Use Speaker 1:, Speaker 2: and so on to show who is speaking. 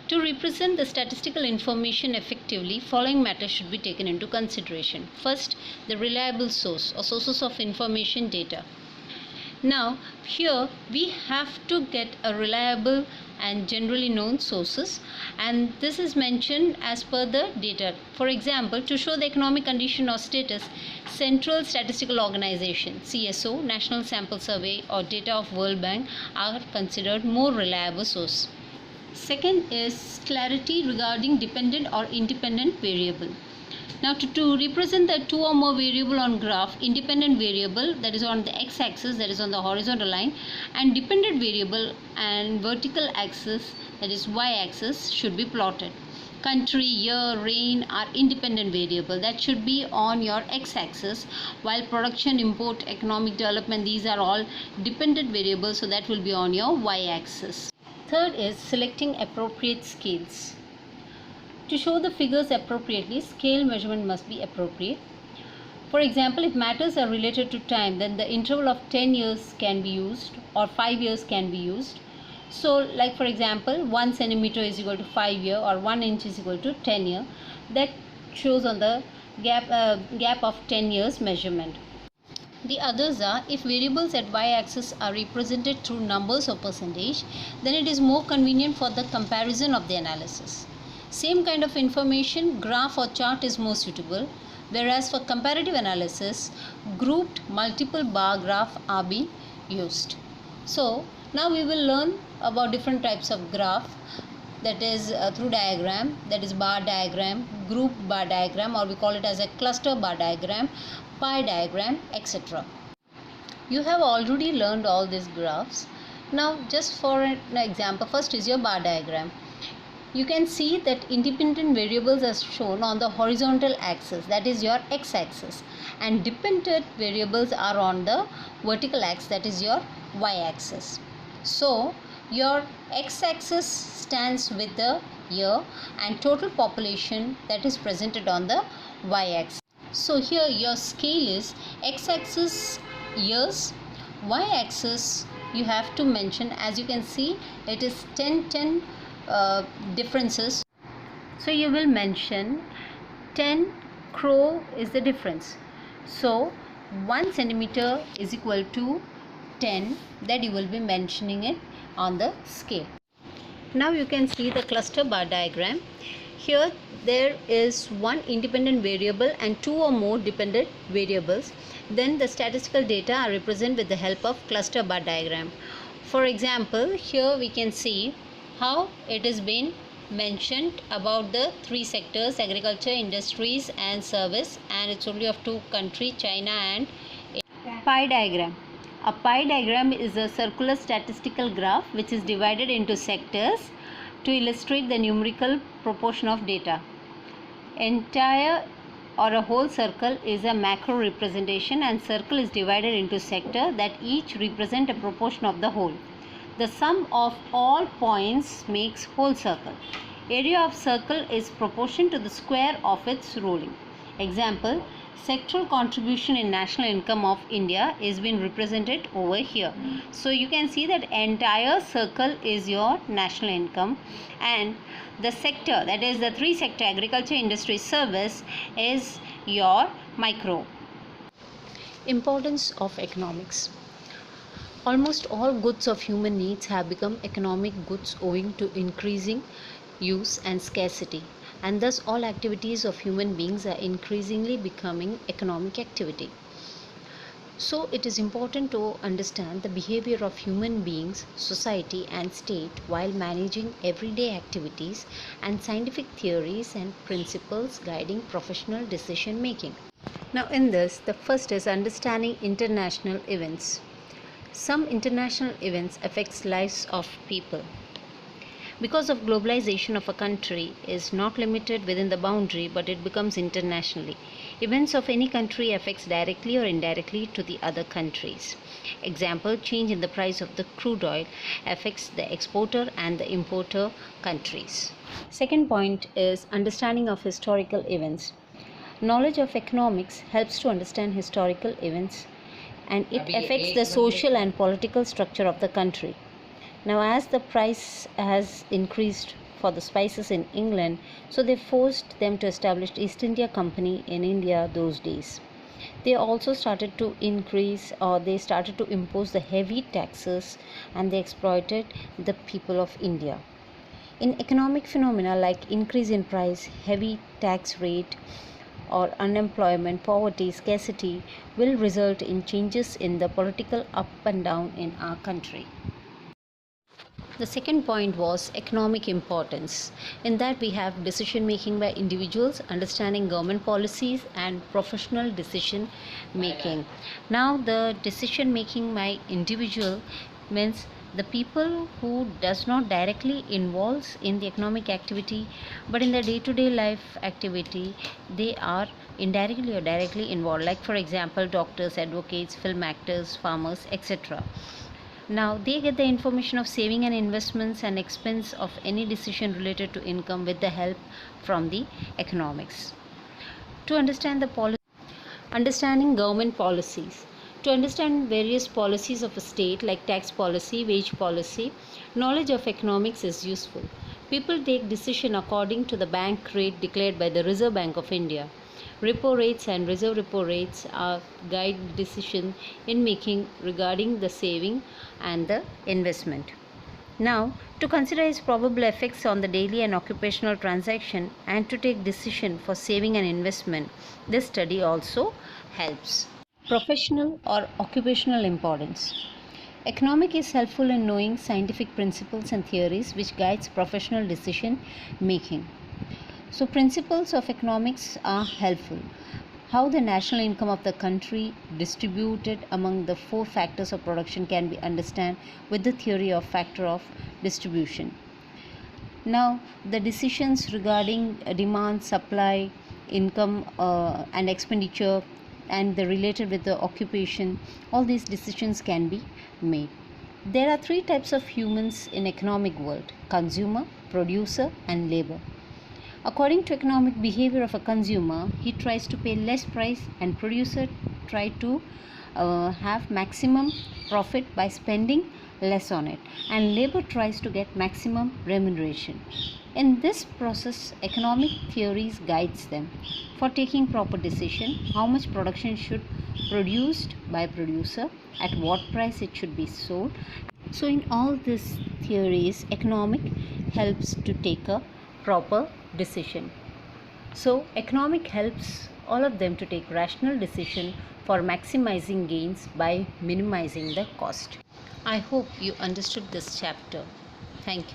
Speaker 1: To represent the statistical information effectively, following matters should be taken into consideration. First, the reliable source or sources of information data. Now, here we have to get a reliable and generally known sources, and this is mentioned as per the data. For example, to show the economic condition or status, Central Statistical Organization CSO, National Sample Survey or data of World Bank are considered more reliable source. Second is clarity regarding dependent or independent variable. Now to represent the two or more variable on graph, independent variable that is on the x-axis, that is on the horizontal line, and dependent variable and vertical axis, that is y-axis, should be plotted. Country, year, rain are independent variable that should be on your x-axis, while production, import, economic development, these are all dependent variables, so that will be on your y-axis. Third is selecting appropriate scales. To show the figures appropriately, scale measurement must be appropriate. For example, if matters are related to time, then the interval of 10 years can be used or 5 years can be used. So, like for example, 1 centimeter is equal to 5 year or 1 inch is equal to 10 year. That shows on the gap of 10 years measurement. The others are, if variables at y-axis are represented through numbers or percentage, then it is more convenient for the comparison of the analysis. Same kind of information, graph or chart is more suitable, whereas for comparative analysis, grouped multiple bar graph are being used. So now we will learn about different types of graph, that is through diagram, that is bar diagram, group bar diagram, or we call it as a cluster bar diagram, pie diagram, etc. You have already learned all these graphs. Now just for an example, first is your bar diagram. You can see that independent variables are shown on the horizontal axis, that is your x-axis, and dependent variables are on the vertical axis, that is your y-axis. So your x-axis stands with the year and total population that is presented on the y-axis. So here your scale is x-axis years, y-axis you have to mention, as you can see it is 10 differences. So you will mention 10 crore is the difference. So 1 centimeter is equal to 10, that you will be mentioning it on the scale. Now you can see the cluster bar diagram. Here there is one independent variable and two or more dependent variables. Then the statistical data are represented with the help of cluster bar diagram. For example, here we can see how it has been mentioned about the three sectors, agriculture, industries and service, and it's only of two countries, China and pie diagram. A pie diagram is a circular statistical graph which is divided into sectors to illustrate the numerical proportion of data. Entire or a whole circle is a macro representation, and circle is divided into sector that each represent a proportion of the whole. The sum of all points makes whole circle. Area of circle is proportion to the square of its rolling. Example, sectoral contribution in national income of India is being represented over here. So you can see that entire circle is your national income, and the sector, that is the three sector, agriculture, industry, service, is your micro. Importance of economics. Almost all goods of human needs have become economic goods owing to increasing use and scarcity, and thus all activities of human beings are increasingly becoming economic activity. So it is important to understand the behavior of human beings, society and state while managing everyday activities, and scientific theories and principles guiding professional decision making. Now in this, the first is understanding international events. Some international events affects lives of people. Because of globalization of a country is not limited within the boundary, but it becomes internationally. Events of any country affects directly or indirectly to the other countries. Example, change in the price of the crude oil affects the exporter and the importer countries. Second point is understanding of historical events. Knowledge of economics helps to understand historical events, and it affects the social and political structure of the country. Now, as the price has increased for the spices in England, so they forced them to establish East India Company in India those days. They also started to impose the heavy taxes, and they exploited the people of India. In economic phenomena like increase in price, heavy tax rate, or unemployment, poverty, scarcity will result in changes in the political up and down in our country. The second point was economic importance. In that, we have decision making by individuals, understanding government policies, and professional decision making. Now, the decision making by individual means the people who does not directly involves in the economic activity, but in the day-to-day life activity they are indirectly or directly involved, like for example doctors, advocates, film actors, farmers, etc. Now they get the information of saving and investments and expense of any decision related to income with the help from the economics. To understand the policy, understanding government policies. To understand various policies of a state like tax policy, wage policy, knowledge of economics is useful. People take decision according to the bank rate declared by the Reserve Bank of India. Repo rates and reserve repo rates are guide decision in making regarding the saving and the investment. Now, to consider its probable effects on the daily and occupational transaction and to take decision for saving and investment, this study also helps. Professional or occupational importance. Economic is helpful in knowing scientific principles and theories which guides professional decision making. So principles of economics are helpful. How the national income of the country distributed among the four factors of production can be understood with the theory of factor of distribution. Now the decisions regarding demand, supply, income and expenditure and the related with the occupation, all these decisions can be made. There are three types of humans in economic world: consumer, producer and labor. According to economic behavior of a consumer, he tries to pay less price, and producer try to have maximum profit by spending less on it, and labor tries to get maximum remuneration. In this process, economic theories guides them for taking proper decision, how much production should produced by producer, at what price it should be sold. So in all these theories, economic helps to take a proper decision. So economic helps all of them to take rational decision for maximizing gains by minimizing the cost. I hope you understood this chapter. Thank you.